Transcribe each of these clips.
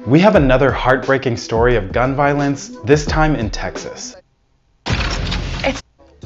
We have another heartbreaking story of gun violence, this time in Texas.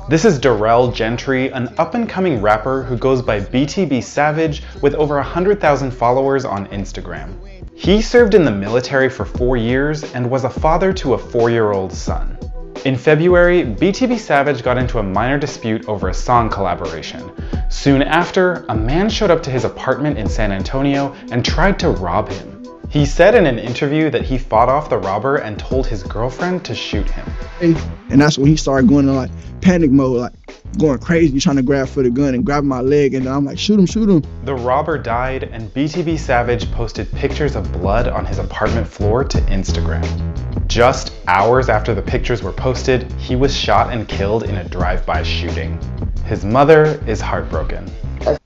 This is Darrell Gentry, an up-and-coming rapper who goes by BTB Savage with over 100,000 followers on Instagram. He served in the military for 4 years and was a father to a 4-year-old son. In February, BTB Savage got into a minor dispute over a song collaboration. Soon after, a man showed up to his apartment in San Antonio and tried to rob him. He said in an interview that he fought off the robber and told his girlfriend to shoot him. And that's when he started going in like panic mode, like going crazy, trying to grab for the gun and grabbing my leg, and I'm like, shoot him, shoot him. The robber died, and BTB Savage posted pictures of blood on his apartment floor to Instagram. Just hours after the pictures were posted, he was shot and killed in a drive-by shooting. His mother is heartbroken.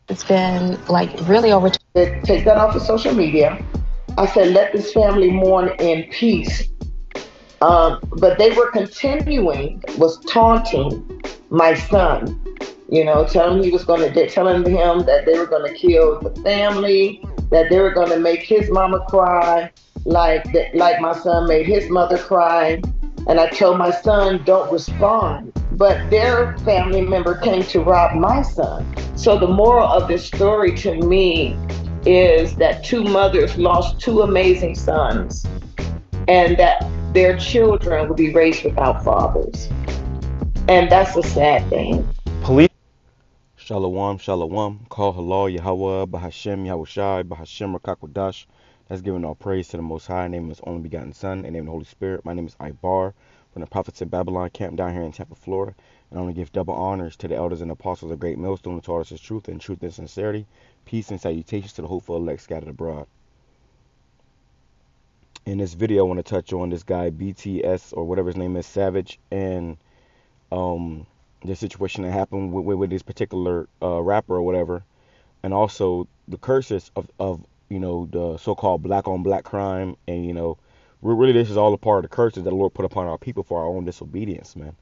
It's been like really over. Take that off of social media. I said, let this family mourn in peace. But they were was taunting my son, telling him that they were going to kill the family, that they were going to make his mama cry, like my son made his mother cry. And I told my son, don't respond. But their family member came to rob my son. So the moral of this story to me is that two mothers lost two amazing sons, and that their children will be raised without fathers. And that's a sad thing. Police. Shalom, shalom. Call halal, YAHAWAH, BAHASHAM, YAHWASHI, BAHASHAM, QADASH. That's giving all praise to the Most High. Name of His only begotten Son, and name of the Holy Spirit. My name is Ibar, from the prophets of Babylon, camped down here in Tampa, Florida. And I want to give double honors to the elders and apostles of Great Millstone, who taught us His truth and sincerity. Peace and salutations to the hopeful elect scattered abroad. In this video, I want to touch on this guy, BTS, or whatever his name is, Savage, and the situation that happened with this particular rapper or whatever, and also the curses of the so-called black-on-black crime, and really this is all a part of the curses that the Lord put upon our people for our own disobedience, man.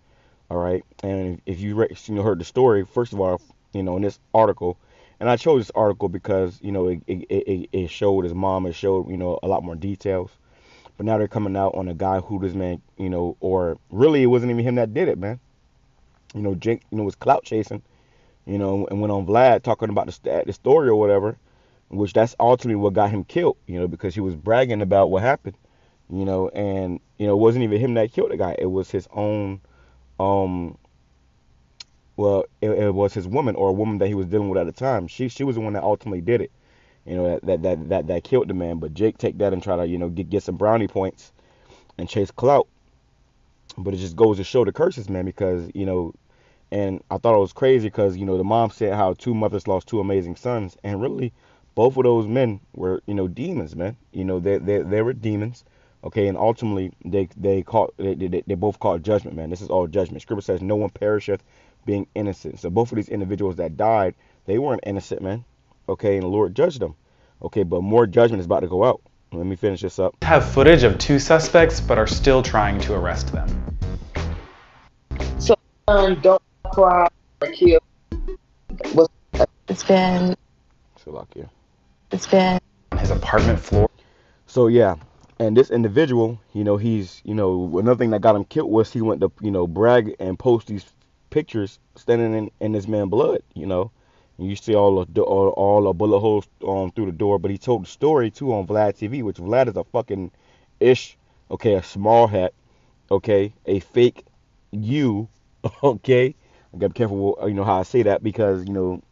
All right, and if you heard the story, first of all, in this article, and I chose this article because it showed his mom, it showed a lot more details, but now they're coming out on a guy who this man, or really it wasn't even him that did it, man. Jake, was clout chasing, and went on Vlad talking about the story or whatever, which that's ultimately what got him killed, because he was bragging about what happened, and it wasn't even him that killed the guy. It was his own, it was his woman, or a woman that he was dealing with at the time. She was the one that ultimately did it, that killed the man. But Jake take that and try to get some brownie points and chase clout. But it just goes to show the curses, man, because and I thought it was crazy because the mom said how two mothers lost two amazing sons, and really both of those men were demons, man. They were demons. Okay, and ultimately they both caught judgment, man. This is all judgment. Scripture says no one perisheth, being innocent. So both of these individuals that died, they weren't innocent, man. Okay, and the Lord judged them. Okay, but more judgment is about to go out. Let me finish this up. Have footage of two suspects, but are still trying to arrest them. So don't cry, kill. It's been on his apartment floor. So yeah. And this individual, he's, another thing that got him killed was he went to, brag and post these pictures standing in this man's blood, and you see all the bullet holes through the door. But he told the story too on Vlad TV, which Vlad is a fucking ish, okay, a small hat, okay, a fake you, okay. I gotta be careful, how I say that because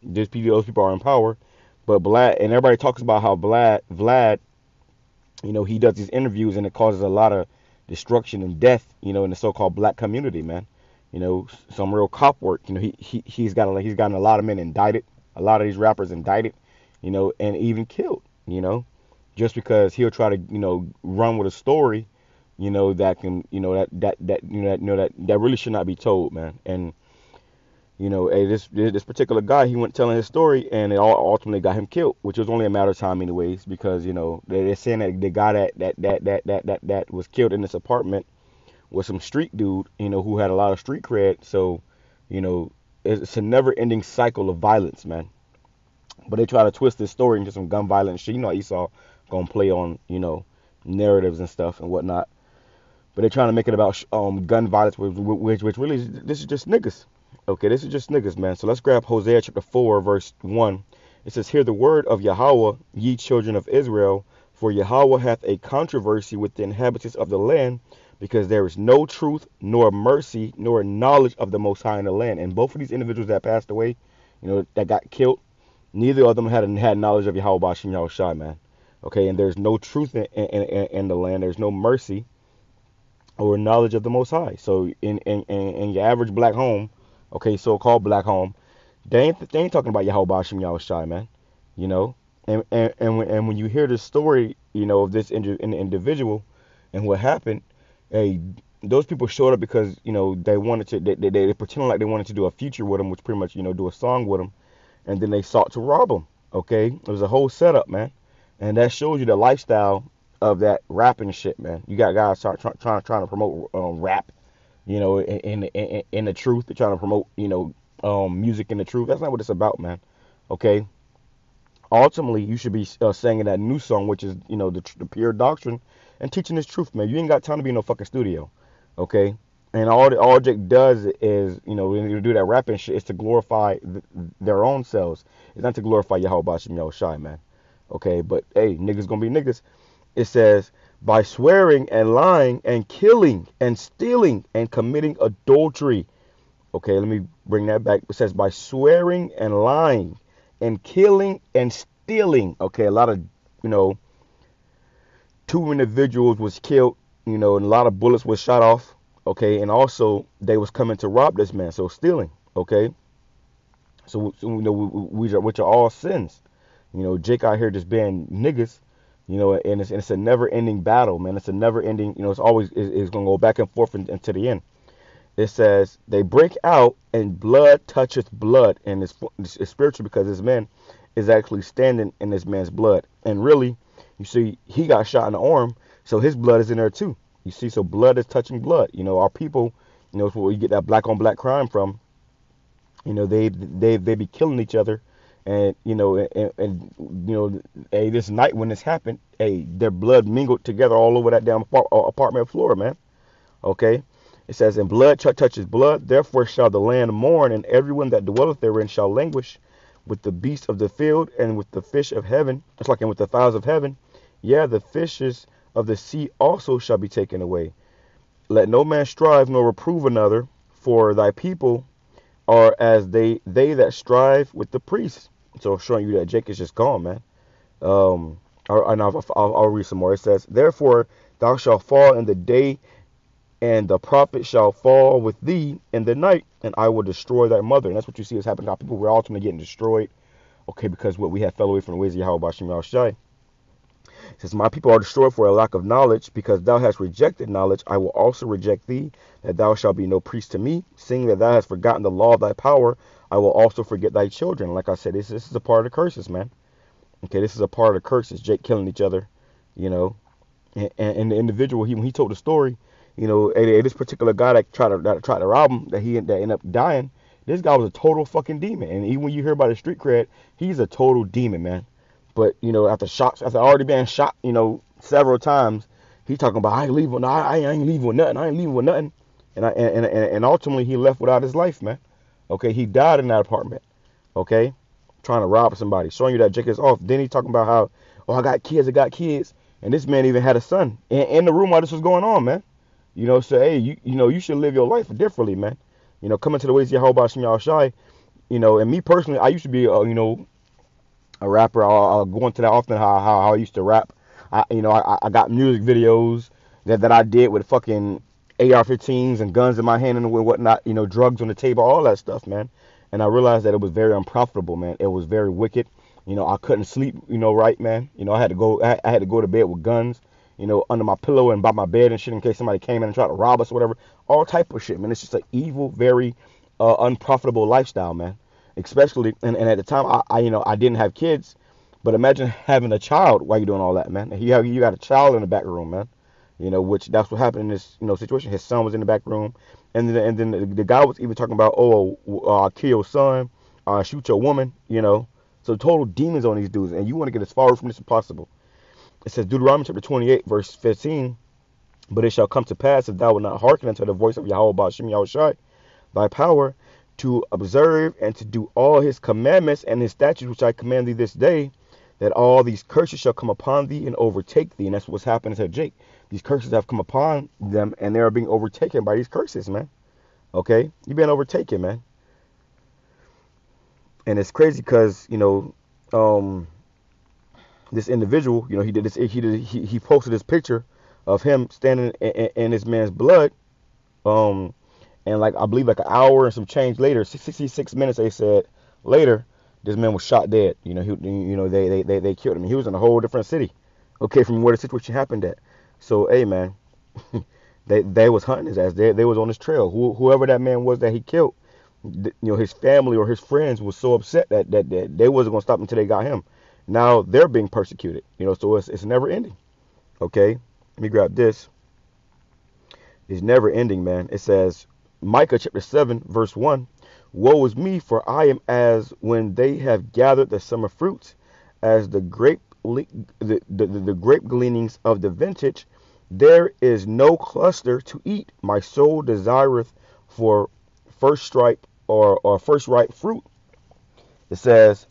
those people are in power. But Vlad, and everybody talks about how Vlad. He does these interviews and it causes a lot of destruction and death, in the so-called black community, man. Some real cop work. He's gotten a lot of men indicted, a lot of these rappers indicted, and even killed, just because he'll try to, run with a story, that can, that really should not be told, man. And this particular guy, he went telling his story, and it all ultimately got him killed, which was only a matter of time, anyways, because they're saying that the guy that was killed in this apartment was some street dude, who had a lot of street cred. So, it's a never-ending cycle of violence, man. But they try to twist this story into some gun violence shit. Esau gonna play on, narratives and stuff and whatnot. But they're trying to make it about gun violence, which really this is just niggas. Okay, this is just niggas, man. So let's grab Hosea chapter 4, verse 1. It says, "Hear the word of Yahawah, ye children of Israel, for Yahawah hath a controversy with the inhabitants of the land, because there is no truth, nor mercy, nor knowledge of the Most High in the land." And both of these individuals that passed away, that got killed, neither of them had knowledge of Yahawah Bashim Yahushai, man. Okay, and there's no truth in the land. There's no mercy or knowledge of the Most High. So in your average black home, okay, so-called black home, they ain't talking about Yahawah Bashim Yahushai, man. And when you hear the story, of this individual and what happened, hey, those people showed up because they wanted to. They pretended like they wanted to do a feature with him, which pretty much do a song with him, and then they sought to rob him. Okay, it was a whole setup, man, and that shows you the lifestyle of that rapping shit, man. You got guys trying to promote rap, in the truth. They're trying to promote music in the truth. That's not what it's about, man. Okay. Ultimately, you should be singing that new song, which is the pure doctrine, and teaching this truth, man. You ain't got time to be in no fucking studio, okay? And all Jake does is, when you do that rapping shit, is to glorify their own selves. It's not to glorify Yahawah Bashim Yahushai, man. Okay, but hey, niggas gonna be niggas. It says, by swearing and lying and killing and stealing and committing adultery. Okay, let me bring that back. It says by swearing and lying and killing and stealing. Okay, a lot of, 2 individuals was killed, and a lot of bullets was shot off. Okay, and also they was coming to rob this man, so stealing. Okay, so which are all sins. Jake out here just being niggas, and it's a never-ending battle, man. It's a never-ending, it's always it's gonna go back and forth until the end. It says, they break out and blood toucheth blood. And it's spiritual because this man is actually standing in this man's blood. And really, you see, he got shot in the arm, so his blood is in there too. You see, so blood is touching blood. Our people, it's where we get that black on black crime from. They be killing each other. And, hey, this night when this happened, hey, their blood mingled together all over that damn apartment floor, man. Okay. It says, and blood touches blood, therefore shall the land mourn, and everyone that dwelleth therein shall languish with the beasts of the field and with the fish of heaven. It's like, and with the fowls of heaven. Yeah, the fishes of the sea also shall be taken away. Let no man strive nor reprove another, for thy people are as they that strive with the priests. So showing you that Jake is just gone, man. I'll read some more. It says, therefore thou shalt fall in the day, and the prophet shall fall with thee in the night, and I will destroy thy mother. And that's what you see is happening. Our people were ultimately getting destroyed, okay, because what we have fell away from the ways of Yahawah Bashim Yahushai. It says, my people are destroyed for a lack of knowledge, because thou hast rejected knowledge. I will also reject thee, that thou shalt be no priest to me. Seeing that thou hast forgotten the law of thy power, I will also forget thy children. Like I said, this is a part of the curses, man. Okay, this is a part of the curses. Jake killing each other, and the individual, when he told the story, this particular guy that tried to rob him, that ended up dying. This guy was a total fucking demon. And even when you hear about his street cred, he's a total demon, man. But after already being shot, several times, he talking about I ain't leaving with nothing. And ultimately he left without his life, man. Okay, he died in that apartment. Okay, trying to rob somebody, showing you that Jake is off. Then he talking about how, I got kids, and this man even had a son in the room while this was going on, man. So hey, you should live your life differently, man. Coming to the ways of Yahawah Bashim Yahushai, and me personally, I used to be, a rapper. I'll go into that often, how I used to rap. I got music videos that I did with fucking AR-15s and guns in my hand and whatnot, drugs on the table, all that stuff, man. And I realized that it was very unprofitable, man. It was very wicked. I couldn't sleep, right, man. I had to go to bed with guns, under my pillow and by my bed and shit in case somebody came in and tried to rob us or whatever. All type of shit, man. It's just an evil, very unprofitable lifestyle, man. Especially, and at the time, I didn't have kids, but imagine having a child while you're doing all that, man. You got a child in the back room, man. Which that's what happened in this, situation. His son was in the back room, and then the guy was even talking about, kill your son, shoot your woman, So total demons on these dudes, and you want to get as far from this as possible. It says Deuteronomy chapter 28, verse 15. But it shall come to pass, if thou wilt not hearken unto the voice of Yahweh BAHASHAM YAHWASHI, thy power, to observe and to do all his commandments and his statutes which I command thee this day, that all these curses shall come upon thee and overtake thee. And that's what's happening to Jake. These curses have come upon them, and they are being overtaken by these curses, man. Okay? You've been overtaken, man. And it's crazy because, this individual, he posted this picture of him standing in this man's blood. And like, I believe like an hour and some change later, 66 minutes, they said later, this man was shot dead. They killed him. He was in a whole different city, okay, from where the situation happened at. So, hey, man, they was hunting his ass. They was on his trail. Whoever that man was that he killed, his family or his friends was so upset that they wasn't gonna stop until they got him. Now they're being persecuted. So it's never ending. Okay, let me grab this. It's never ending, man. It says Micah chapter 7 verse 1. Woe is me, for I am as when they have gathered the summer fruits, as the grape gleanings of the vintage. There is no cluster to eat. My soul desireth for first ripe or first ripe fruit. It says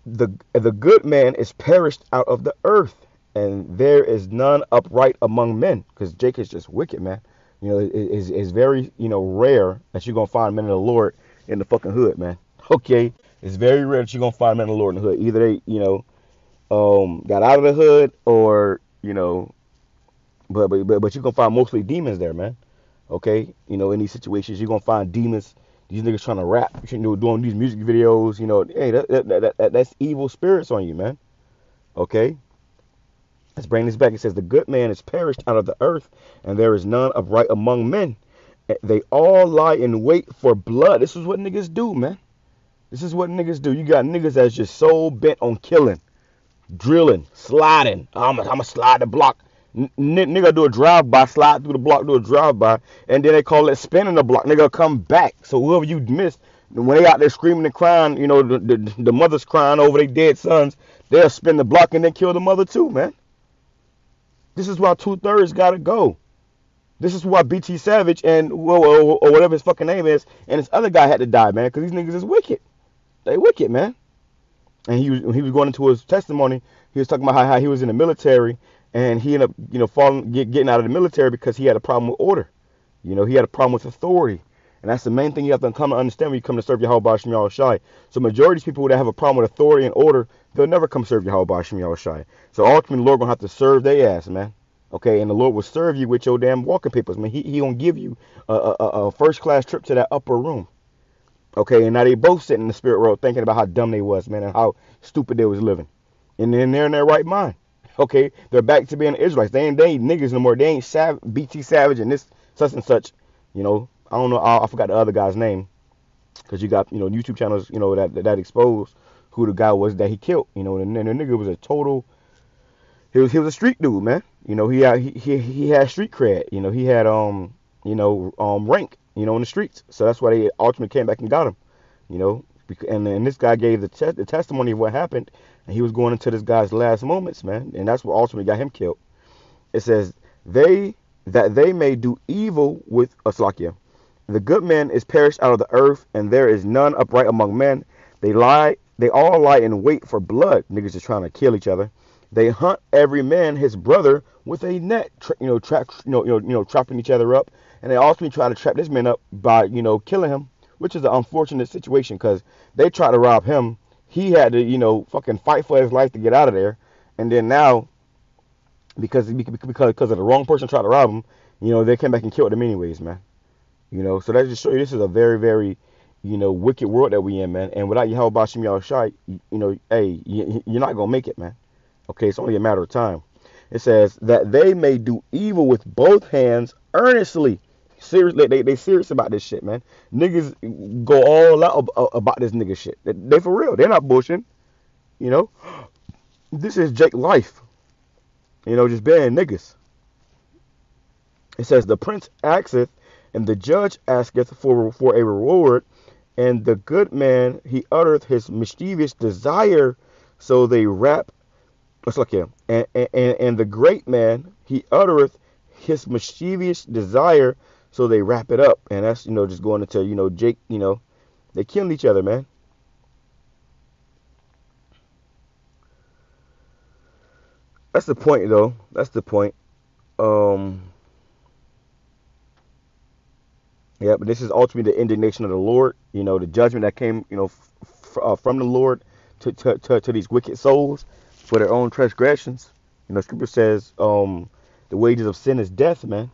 the good man is perished out of the earth, and there is none upright among men. Because Jake is just wicked, man. It's very, rare that you're going to find men of the Lord in the fucking hood, man. Okay? It's very rare that you're going to find men of the Lord in the hood. Either they, got out of the hood or, but you're going to find mostly demons there, man. Okay? In these situations, you're going to find demons, these niggas trying to rap, doing these music videos, hey, that's evil spirits on you, man. Okay? Let's bring this back. It says, the good man is perished out of the earth, and there is none upright among men. They all lie in wait for blood. This is what niggas do, man. This is what niggas do. You got niggas that's just so bent on killing, drilling, sliding. I'm going to slide the block. Nigga do a drive-by, slide through the block, do a drive-by, and then they call it spinning the block. Nigga come back. So whoever you missed, when they out there screaming and crying, the mother's crying over their dead sons, they'll spin the block and then kill the mother too, man. This is why 2/3 gotta go. This is why BT Savage and or whatever his fucking name is, and this other guy had to die, man, because these niggas is wicked. They wicked, man. And he was going into his testimony. He was talking about how he was in the military, and he ended up getting out of the military because he had a problem with order. He had a problem with authority. And that's the main thing you have to come to understand when you come to serve Yahweh BAHASHAM YAHWASHI. So majority of people that have a problem with authority and order, they'll never come serve Yahweh BAHASHAM YAHWASHI. So ultimately, the Lord gonna have to serve their ass, man. Okay, and the Lord will serve you with your damn walking papers, man. He gonna give you a first class trip to that upper room. Okay, and now they both sitting in the spirit world thinking about how dumb they was, man, and how stupid they was living. And then they're in their right mind. Okay, they're back to being Israelites. They ain't niggas no more. They ain't BT Savage and this such and such. I don't know. I forgot the other guy's name, because you got YouTube channels that expose who the guy was that he killed. And the nigga was a total. He was a street dude, man. He had street cred. He had rank. In the streets. So that's why they ultimately came back and got him. And this guy gave the testimony of what happened, and he was going into this guy's last moments, man. And that's what ultimately got him killed. It says they may do evil with Aslakia. The good man is perished out of the earth, and there is none upright among men. They all lie in wait for blood. Niggas just trying to kill each other. They hunt every man his brother with a net, trapping each other up. And they also try to trap this man up by, killing him, which is an unfortunate situation because they tried to rob him. He had to, fucking fight for his life to get out of there. And then now, because of the wrong person tried to rob him, they came back and killed him anyways, man. So that just show you this is a very, very, wicked world that we in, man. And without Yahweh BAHASHAM YAHWASHI, hey, you're not going to make it, man. Okay, it's only a matter of time. It says that they may do evil with both hands earnestly. Seriously, they serious about this shit, man. Niggas go all out about this nigga shit. They for real. They're not bullshitting. This is Jake life. Just being niggas. It says the prince asketh, and the judge asketh for a reward, and the good man he uttereth his mischievous desire. So they wrap Let's look here. And the great man, he uttereth his mischievous desire, so they wrap it up. And that's, just going into, Jake, they killing each other, man. That's the point, though. That's the point. Yeah, but this is ultimately the indignation of the Lord, the judgment that came, from the Lord to these wicked souls for their own transgressions. Scripture says, the wages of sin is death, man.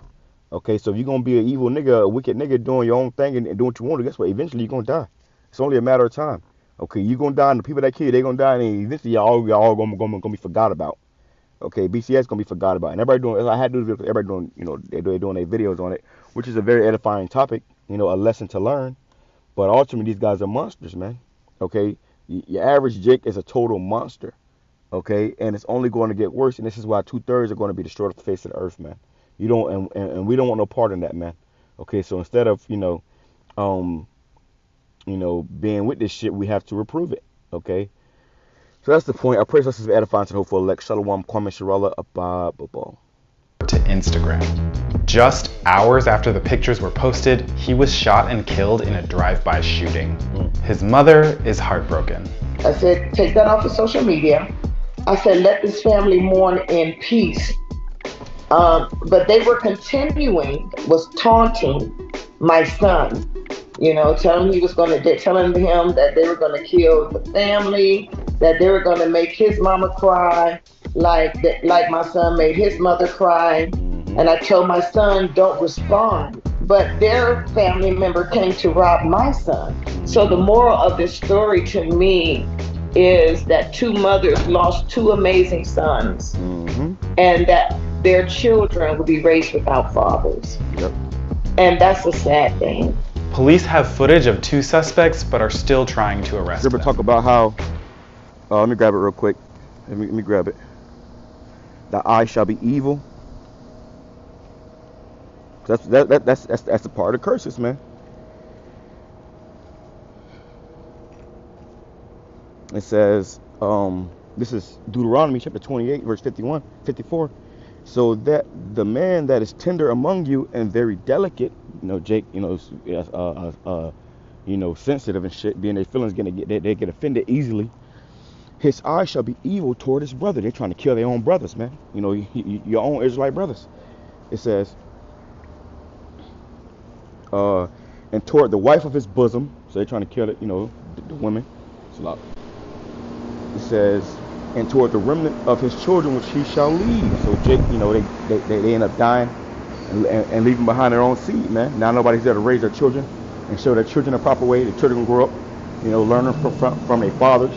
Okay, so if you're gonna be an evil nigga, a wicked nigga doing your own thing and doing what you want to, guess what? Eventually you're gonna die. It's only a matter of time. Okay, you're gonna die, and the people that kill you, they're gonna die, and eventually y'all gonna be forgot about. Okay, BCS gonna be forgot about, and everybody doing. I had to do this because everybody doing, they're doing their videos on it, which is a very edifying topic. A lesson to learn. But ultimately, these guys are monsters, man. Okay, your average Jake is a total monster. Okay, and it's only going to get worse, and this is why 2/3 are going to be destroyed off the face of the earth, man. You don't, and we don't want no part in that, man. Okay, so instead of being with this shit, we have to reprove it. Okay. So that's the point. I pray this is edifying to the hopeful elect. Shalom, Kwame Sharala, Abba. To Instagram. Just hours after the pictures were posted, he was shot and killed in a drive-by shooting. His mother is heartbroken. I said, take that off of social media. I said, let this family mourn in peace. But they were was taunting my son. Telling him that they were going to kill the family, that they were going to make his mama cry, like my son made his mother cry. And I told my son, don't respond. But their family member came to rob my son. So the moral of this story to me is that two mothers lost two amazing sons, and that their children will be raised without fathers. Yep. And that's a sad thing. Police have footage of two suspects, but are still trying to arrest them. Talk about how, let me grab it real quick. Let me grab it. The eye shall be evil. That's a part of the curses, man. It says, this is Deuteronomy chapter 28, verse 54. So that the man that is tender among you and very delicate, Jake, sensitive and shit, being their feelings they get offended easily. His eye shall be evil toward his brother. They're trying to kill their own brothers, man. Your own Israelite brothers. It says, and toward the wife of his bosom. So they're trying to kill it, the women. It says, and toward the remnant of his children which he shall leave. So Jake, they end up dying and leaving behind their own seed, man. Now nobody's there to raise their children and show their children the proper way. The children will grow up, learning from their fathers,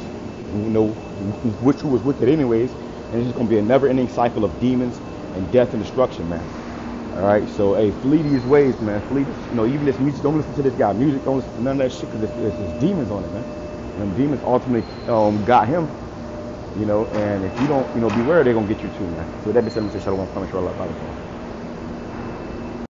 which was wicked anyways. And it's just going to be a never-ending cycle of demons and death and destruction, man. All right, so hey, flee these ways, man. Flee, even this music. Don't listen to this guy. Music, don't listen to none of that shit because there's demons on it, man. And demons ultimately got him. And if you don't, beware, they're gonna get you too, man. So with that being said, I'm gonna say shalom, Kwame Sharala,